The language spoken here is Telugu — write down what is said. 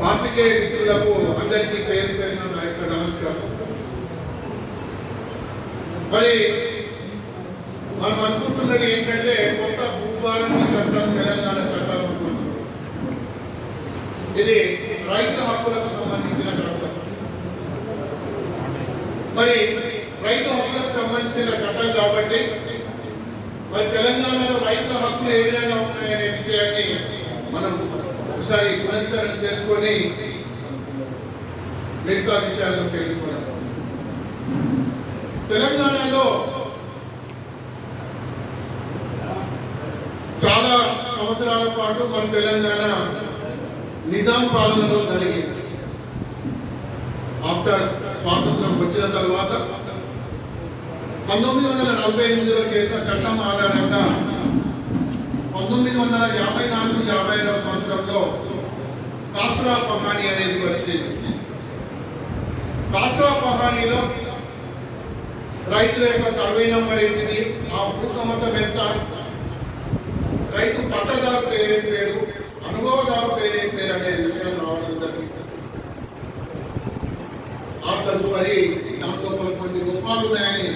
పాత్రికేయ మిత్రులకు అందరికీ పేరు పేరున నా యొక్క నమస్కారం. మరి మనం అనుకుంటున్నది ఏంటంటే కొత్త భూభారతి చట్టం, తెలంగాణ చట్టం అనుకుంటున్నాం. ఇది రైతు హక్కులకు సంబంధించిన చట్టం. మరి రైతు హక్కులకు సంబంధించిన చట్టం కాబట్టి మరి తెలంగాణలో రైతుల హక్కులు ఏ విధంగా ఉన్నాయనే విషయాన్ని మనం ఒకసారి పునశ్చరణ చేసుకొని మిగతా విషయాల్లోకి వెళ్ళిపోదాం. తెలంగాణలో చాలా సంవత్సరాల పాటు మన తెలంగాణ నిజాం పాలనలో జరిగింది. ఆఫ్టర్ స్వాతంత్రం వచ్చిన తర్వాత 1948లో చేసిన చట్టం ఆధారంగా 1954-55 సంవత్సరంలో కాస్రా పహానీ అనేది వచ్చింది. కాస్రా పహానీలో రైతుల యొక్క సర్వే నంబర్ ఏంటిది, ఆ భూ సమతం ఎంత, రైతు పట్టదారు పేరేం పేరు, అనుభవదారు పేరేం పేరు అనే విషయాలు రావడం జరిగింది. ఆ తదుపరి దాంట్లో కొన్ని రూపాలు ఉన్నాయని